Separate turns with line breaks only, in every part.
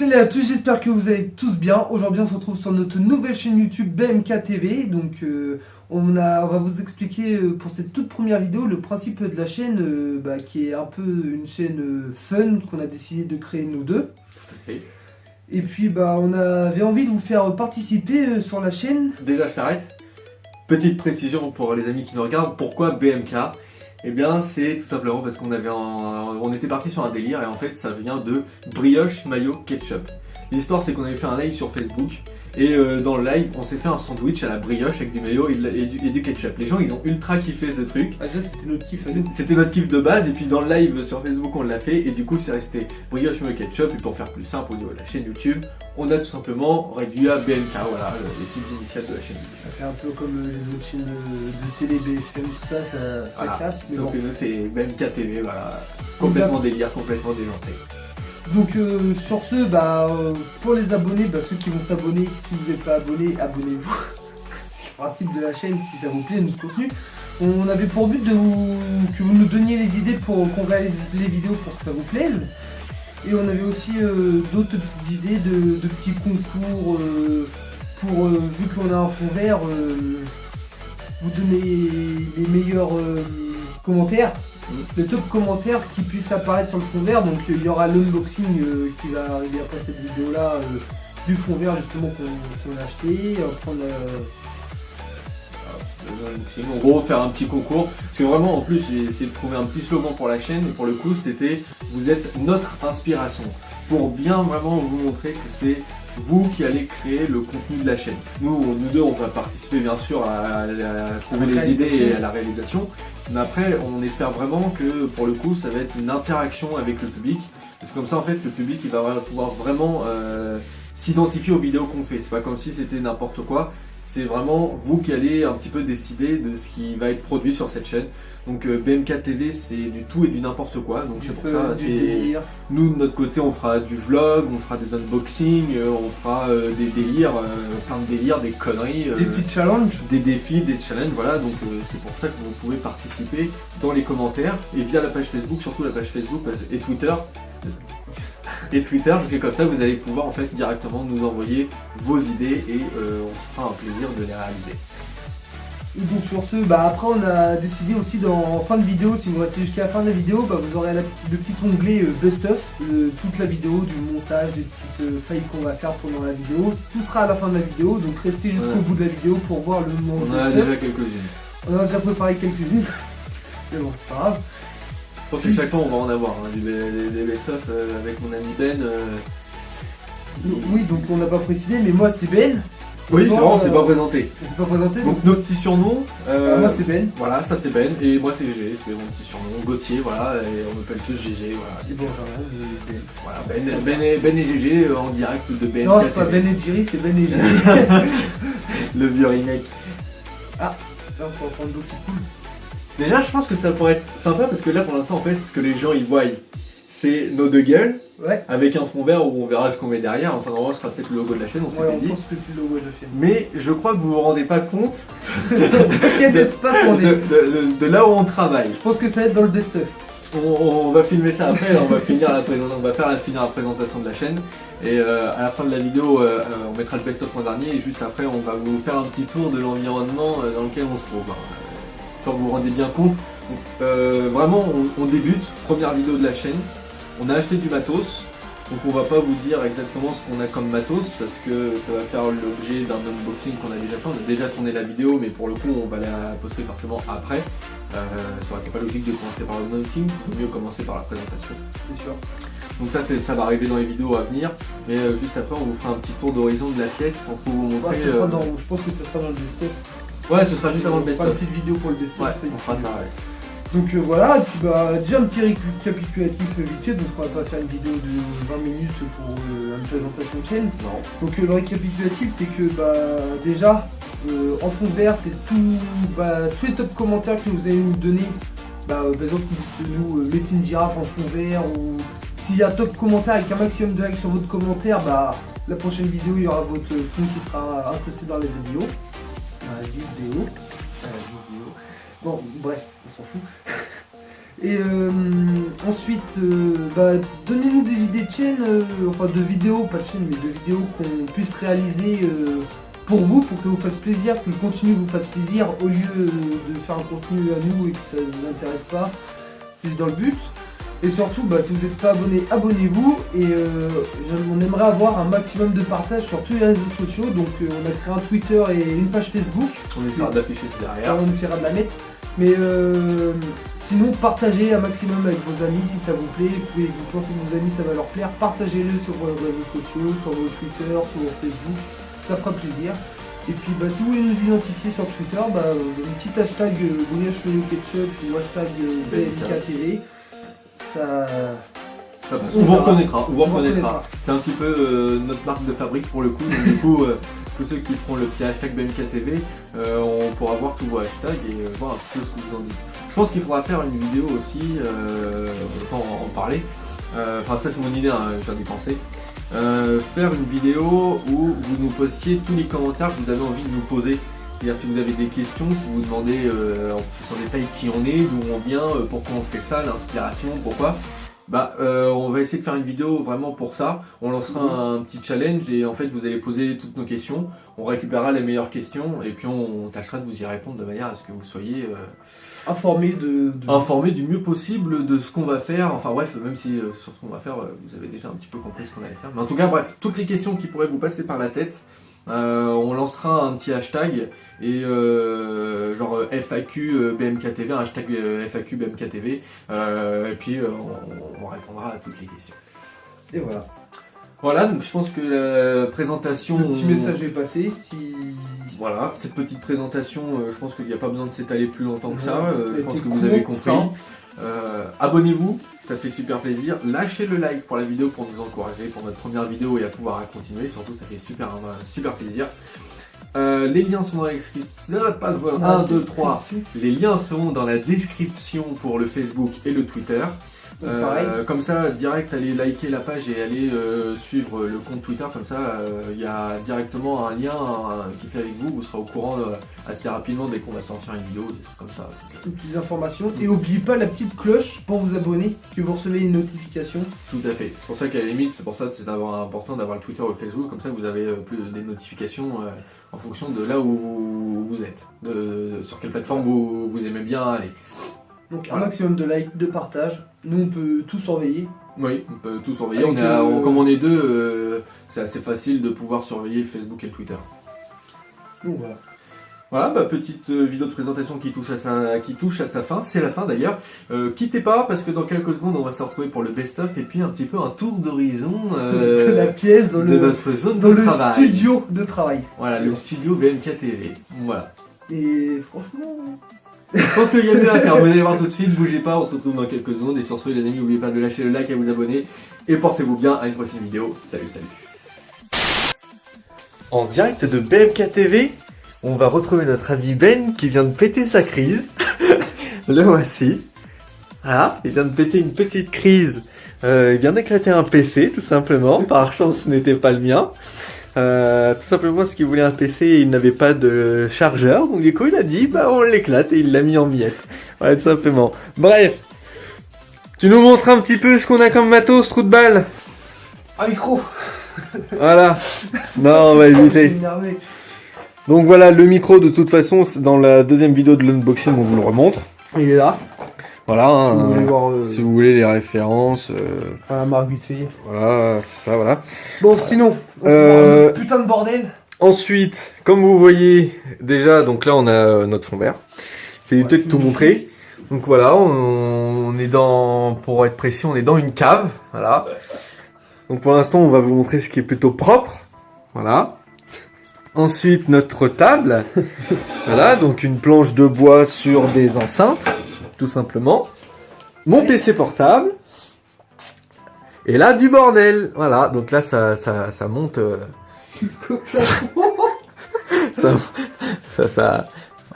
Salut à tous, j'espère que vous allez tous bien. Aujourd'hui on se retrouve sur notre nouvelle chaîne YouTube BMK TV. Donc on va vous expliquer pour cette toute première vidéo le principe de la chaîne qui est un peu une chaîne fun qu'on a décidé de créer nous deux.
Tout à fait.
Et puis on avait envie de vous faire participer sur la chaîne.
Déjà je t'arrête. Petite précision pour les amis qui nous regardent, pourquoi BMK? Eh bien c'est tout simplement parce on était parti sur un délire et en fait ça vient de brioche mayo ketchup. L'histoire c'est qu'on avait fait un live sur Facebook et dans le live on s'est fait un sandwich à la brioche avec du mayo et du ketchup. Les gens ils ont ultra kiffé ce truc.
Ah, déjà c'était notre kiff.
C'était notre kiff de base et puis dans le live sur Facebook on l'a fait et du coup c'est resté brioche mayo ketchup. Et pour faire plus simple au niveau de la chaîne YouTube, on a tout simplement réduit à BMK, voilà les petites initiales de la chaîne YouTube.
Ça fait un peu comme les autres chaînes de télé, BFM, tout ça, ça
Voilà.
classe. Mais
Sauf
bon.
que nous c'est BMK TV, voilà. Complètement délire, complètement déjanté.
Donc sur ce, pour les abonnés, ceux qui vont s'abonner, si vous n'êtes pas abonné, abonnez-vous. C'est le principe de la chaîne, si ça vous plaît, notre contenu. On avait pour but que vous nous donniez les idées pour qu'on réalise les vidéos pour que ça vous plaise. Et on avait aussi d'autres petites idées de petits concours pour, vu qu'on a un fond vert, vous donner les meilleurs commentaires. Le top commentaire qui puisse apparaître sur le fond vert. Donc il y aura l'unboxing qui va arriver après cette vidéo là du fond vert justement qu'on a acheté.
En gros faire un petit concours, parce que vraiment en plus j'ai essayé de trouver un petit slogan pour la chaîne et pour le coup c'était vous êtes notre inspiration, pour bien vraiment vous montrer que c'est vous qui allez créer le contenu de la chaîne. Nous deux on va participer bien sûr à trouver les idées et à la réalisation, mais après on espère vraiment que pour le coup ça va être une interaction avec le public, parce que comme ça en fait le public il va pouvoir vraiment s'identifier aux vidéos qu'on fait. C'est pas comme si c'était n'importe quoi, c'est vraiment vous qui allez un petit peu décider de ce qui va être produit sur cette chaîne. Donc BMK TV c'est du tout et du n'importe quoi, donc c'est pour ça, nous de notre côté on fera du vlog, on fera des unboxings, on fera des délires, plein de délires, des conneries,
des petits challenges,
des défis, des challenges, voilà. Donc c'est pour ça que vous pouvez participer dans les commentaires et via la page Facebook, surtout la page Facebook et Twitter. Parce que comme ça vous allez pouvoir en fait directement nous envoyer vos idées et on se fera un plaisir de les réaliser.
Et donc sur ce, après on a décidé aussi en fin de vidéo, si vous restez jusqu'à la fin de la vidéo, vous aurez le petit onglet Best of, toute la vidéo, du montage, des petites failles qu'on va faire pendant la vidéo. Tout sera à la fin de la vidéo, donc restez jusqu'au bout de la vidéo pour voir le moment.
On en a déjà quelques-unes.
On a déjà préparé quelques-unes, mais bon c'est pas grave.
Je pense que chaque fois on va en avoir, des best-of avec mon ami Ben.
Oui, donc on n'a pas précisé, mais moi c'est Ben.
Oui, c'est vrai, on s'est pas présenté.
On s'est pas présenté.
Donc nos petits surnoms.
Moi c'est Ben.
Voilà, ça c'est Ben, et moi c'est GG, c'est mon petit surnom, Gauthier, voilà, et on m'appelle tous GG, voilà.
Et bon, Ben.
Voilà, Ben et GG en direct de Ben.
Non, c'est pas Ben et Jerry, c'est Ben et GG.
Le vieux remake.
Ah, là on peut prendre l'eau qui coule.
Déjà, je pense que ça pourrait être sympa parce que là, pour l'instant, en fait, ce que les gens ils voient, c'est nos deux gueules, avec un fond vert où on verra ce qu'on met derrière. Enfin, normalement, ce sera peut-être le logo de la chaîne, on s'était dit.
Je pense que c'est le logo de la chaîne.
Mais je crois que vous vous rendez pas compte
quel espace on est.
De là où on travaille.
Je pense que ça va être dans le best-of.
On va filmer ça après, là, on va finir la présentation de la chaîne. Et à la fin de la vidéo, on mettra le best-of en dernier. Et juste après, on va vous faire un petit tour de l'environnement dans lequel on se trouve. Pour que vous vous rendez bien compte. Donc, vraiment on débute, première vidéo de la chaîne, on a acheté du matos, donc on va pas vous dire exactement ce qu'on a comme matos parce que ça va faire l'objet d'un unboxing qu'on a déjà fait. On a déjà tourné la vidéo, mais pour le coup on va la poster forcément après. Ça aurait été pas logique de commencer par l'unboxing, il vaut mieux commencer par la présentation.
C'est sûr.
Donc ça va arriver dans les vidéos à venir, mais juste après on vous fera un petit tour d'horizon de la pièce sans vous montrer.
Je pense que ça sera dans le best-of.
Ouais, ce sera juste avant le best-of.
Une petite vidéo pour le best-of.
Ouais, on fera ça, ouais.
Donc voilà, et puis déjà un petit récapitulatif vite fait, donc on va pas faire une vidéo de 20 minutes pour une présentation de chaîne. Non. Donc le récapitulatif c'est que déjà en fond vert c'est tous les top commentaires que vous allez nous donner. Par exemple nous mettez une girafe en fond vert, ou s'il y a un top commentaire avec un maximum de likes sur votre commentaire, la prochaine vidéo il y aura votre fond qui sera incrusté dans la vidéo. Bon, bref, on s'en fout. Et ensuite, donnez-nous des idées de chaînes, enfin de vidéos, pas de chaînes, mais de vidéos qu'on puisse réaliser pour vous, pour que ça vous fasse plaisir, que le contenu vous fasse plaisir, au lieu de faire un contenu à nous et que ça ne vous intéresse pas. C'est dans le but. Et surtout, si vous n'êtes pas abonné, abonnez-vous. Et on aimerait avoir un maximum de partage sur tous les réseaux sociaux. Donc on a créé un Twitter et une page Facebook.
On essaiera d'afficher ça derrière.
On essaiera de la mettre. Mais sinon, partagez un maximum avec vos amis si ça vous plaît. Vous pensez que vos amis ça va leur plaire, partagez-le sur vos réseaux sociaux, sur vos Twitter, sur vos Facebook. Ça fera plaisir. Et puis si vous voulez nous identifier sur Twitter, un petit hashtag Ketchup ou hashtag BMKTV. Ça
passe. On vous reconnaîtra. C'est un petit peu notre marque de fabrique pour le coup. Donc, du coup, tous ceux qui feront le petit hashtag BMKTV, on pourra voir tous vos hashtags et voir un petit peu ce que vous en dites. Je pense qu'il faudra faire une vidéo aussi, autant en parler. Enfin, ça c'est mon idée, hein, je viens d'y penser. Faire une vidéo où vous nous postiez tous les commentaires que vous avez envie de nous poser. C'est-à-dire si vous avez des questions, si vous demandez en plus en détail qui on est, d'où on vient, pourquoi on fait ça, l'inspiration, pourquoi, on va essayer de faire une vidéo vraiment pour ça. On lancera un petit challenge et en fait vous allez poser toutes nos questions, on récupérera les meilleures questions et puis on tâchera de vous y répondre de manière à ce que vous soyez
informés
informés du mieux possible de ce qu'on va faire. Enfin bref, même si sur ce qu'on va faire, vous avez déjà un petit peu compris ce qu'on allait faire. Mais en tout cas, bref, toutes les questions qui pourraient vous passer par la tête, on lancera un petit hashtag et genre FAQ BMKTV, un hashtag FAQ BMKTV et puis on répondra à toutes les questions.
Et voilà.
Voilà, donc je pense que la présentation...
Le petit message est passé.
Voilà, cette petite présentation, je pense qu'il n'y a pas besoin de s'étaler plus longtemps que ça. Je pense que vous
court,
avez compris.
ça.
Abonnez-vous, ça fait super plaisir. Lâchez le like pour la vidéo pour nous encourager pour notre première vidéo et à pouvoir continuer. Surtout, ça fait super plaisir. Les liens sont dans la description. 1, 2, 3. Les liens seront dans la description pour le Facebook et le Twitter. Comme ça, direct, allez liker la page et allez suivre le compte Twitter. Comme ça, il y a directement un lien qui fait avec vous. Vous serez au courant assez rapidement dès qu'on va sortir une vidéo, des trucs comme ça.
Des petites informations. Et n'oubliez pas la petite cloche pour vous abonner, que vous recevez une notification.
Tout à fait. C'est pour ça qu'à la limite, c'est pour ça que c'est important d'avoir le Twitter ou le Facebook. Comme ça, vous avez plus des notifications en fonction de là où vous êtes, sur quelle plateforme vous aimez bien aller.
Donc un maximum de likes, de partage. Nous on peut tout surveiller.
Oui, on peut tout surveiller. Comme on est deux, c'est assez facile de pouvoir surveiller le Facebook et le Twitter.
Donc voilà.
Voilà, petite vidéo de présentation qui touche à sa fin. C'est la fin d'ailleurs. Quittez pas parce que dans quelques secondes on va se retrouver pour le best-of et puis un petit peu un tour d'horizon
de la pièce
de notre zone de travail.
Le studio de travail.
Voilà, le studio BMKTV. Voilà.
Et franchement...
Je pense qu'il y a mieux à faire. Vous allez voir tout de suite, bougez pas, on se retrouve dans quelques secondes. Et sur ce, les amis, n'oubliez pas de lâcher le like et à vous abonner. Et portez-vous bien, à une prochaine vidéo. Salut.
En direct de BMKTV, on va retrouver notre ami Ben qui vient de péter sa crise. Le voici. Voilà, il vient de péter une petite crise. Il vient d'éclater un PC, tout simplement. Par chance, ce n'était pas le mien. Tout simplement parce qu'il voulait un PC et il n'avait pas de chargeur, donc du coup il a dit on l'éclate et il l'a mis en miettes. Voilà, tout simplement. Bref, tu nous montres un petit peu ce qu'on a comme matos, trou de balle.
Un micro.
Voilà. Non, on va éviter. Donc voilà, le micro de toute façon, dans la deuxième vidéo de l'unboxing on vous le remontre.
Il est là.
Voilà,
si
vous voulez les références.
Voilà, marque vite fait.
Voilà, c'est ça, voilà.
Bon, sinon, putain de bordel.
Ensuite, comme vous voyez déjà, donc là on a notre fond vert. C'est éviter de tout montrer. Donc voilà, on est dans, pour être précis, on est dans une cave. Voilà. Donc pour l'instant, on va vous montrer ce qui est plutôt propre. Voilà. Ensuite, notre table. Voilà, donc une planche de bois sur des enceintes. Tout simplement. Mon PC portable. Et là, du bordel. Voilà, donc là, ça monte.
Jusqu'au plafond.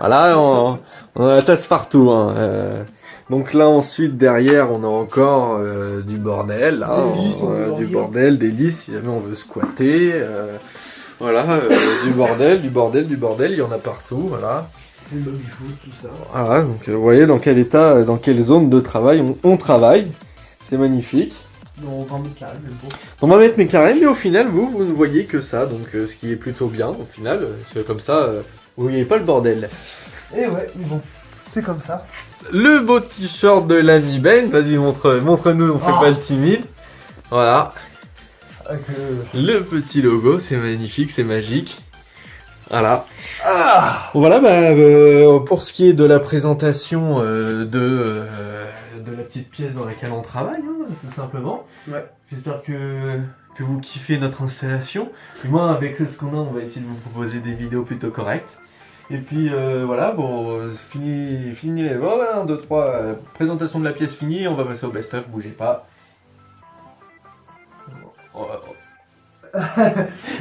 Voilà, on a la tasse partout. Hein. Donc là, ensuite, derrière, on a encore du bordel. Là, du bordel, des lits, si jamais on veut squatter. Voilà, du bordel, il y en a partout. Voilà.
Le baby-foot, tout ça.
Voilà, donc vous voyez dans quel état, dans quelle zone de travail on travaille. C'est magnifique.
Dans 20 mètres carrés, même pas.
On va mettre mes carrés, mais au final, vous ne voyez que ça, donc ce qui est plutôt bien, au final. C'est comme ça, vous voyez pas le bordel.
Et ouais, mais bon, c'est comme ça.
Le beau t-shirt de l'ami Ben, vas-y, montre-nous, on fait
Ah.
pas le timide. Voilà,
Avec
le petit logo, c'est magnifique, c'est magique. Voilà.
Ah
Voilà, pour ce qui est de la présentation de la petite pièce dans laquelle on travaille, hein, tout simplement.
Ouais.
J'espère que vous kiffez notre installation. Et moi, avec ce qu'on a, on va essayer de vous proposer des vidéos plutôt correctes. Et puis voilà, bon, fini les voilà, 1, 2, 3, présentation de la pièce finie, on va passer au best-of, bougez pas.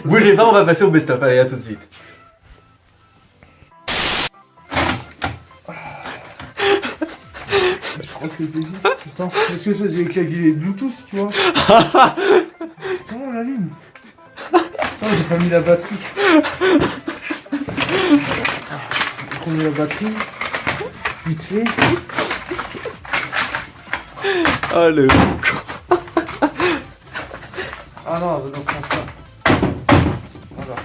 Bougez pas, on va passer au best-of, allez, à tout de suite.
Je crois que le plaisir. Putain, est-ce que ça c'est les claviers Bluetooth, tu vois? Comment on l'allume? Oh, j'ai pas mis la batterie. On met la batterie. Vite fait.
Oh le...
Ah non, dans ce sens-là. Voilà.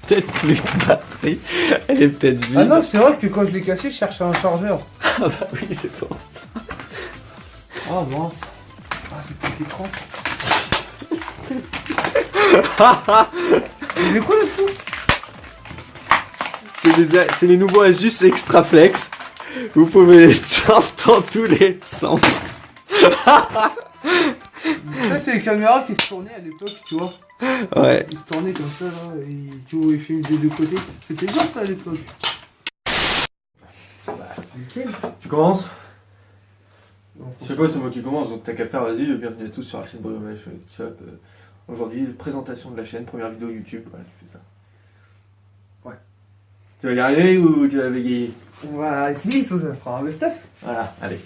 Peut-être plus de batterie, elle est peut-être vide.
Ah non, c'est vrai que quand je l'ai cassé, je cherchais un chargeur.
Ah bah oui, c'est bon.
Oh mince. Ah, c'est petit écran. Mais quoi le fou?
C'est les nouveaux Asus Extra Flex. Vous pouvez les tendre dans tous les sens.
Ça, c'est les caméras qui se tournaient à l'époque, tu vois.
Ouais.
Ils se tournaient comme ça, là, et tu vois, ils filment des deux côtés. C'était bien ça à l'époque. Bah, c'est nickel.
Tu commences?
Non,
Je sais pas, c'est moi qui commence, donc t'as qu'à faire, vas-y, bienvenue à tous sur la chaîne Briomèche Shop. Aujourd'hui, présentation de la chaîne, première vidéo YouTube, voilà, tu fais ça.
Ouais.
Tu vas y arriver ou tu vas bégayer?
On va essayer, ça fera un best-of.
Voilà, allez.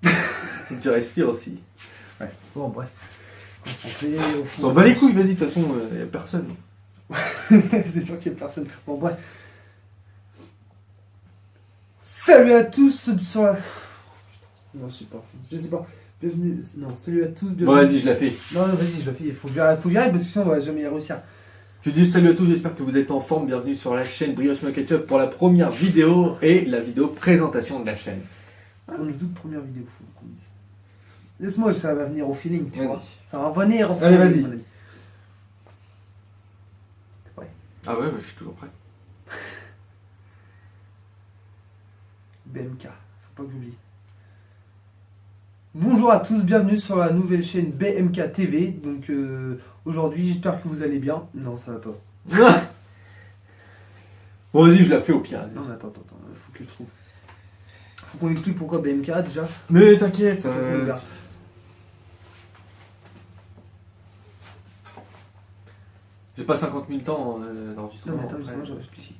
Faut que tu respires aussi.
Ouais. Bon, bref.
On s'en bat les couilles, vas-y, de toute façon, y'a personne.
C'est sûr qu'il y a personne. Bon, bref. Salut à tous sur la... Non, je sais pas. Bienvenue... Non, salut à tous, bienvenue...
Bon, vas-y, je la fais.
Non, vas-y, je la fais. Faut que j'y arrive parce que sinon on va jamais y réussir.
Tu dis salut à tous, j'espère que vous êtes en forme. Bienvenue sur la chaîne Brioche Ketchup pour la première vidéo et la vidéo présentation de la chaîne.
Pour notre toute première vidéo, faut qu'on dise. Laisse-moi, ça va venir au feeling, tu
Vas-y.
vois. Ça va venir au
Allez,
feeling.
vas-y.
mon ami. T'es prêt?
Ah ouais, je suis toujours prêt.
BMK, faut pas que j'oublie. Bonjour à tous, bienvenue sur la nouvelle chaîne BMK TV. Donc aujourd'hui, j'espère que vous allez bien. Non, ça va pas.
Bon, vas-y, je la fais au pire.
Non, mais attends, faut que je trouve. Faut qu'on explique pourquoi BMK déjà.
Mais t'inquiète. J'ai pas 50 000 temps
Non,
d'enregistrement.
mais attends,
après.
justement, je réfléchis.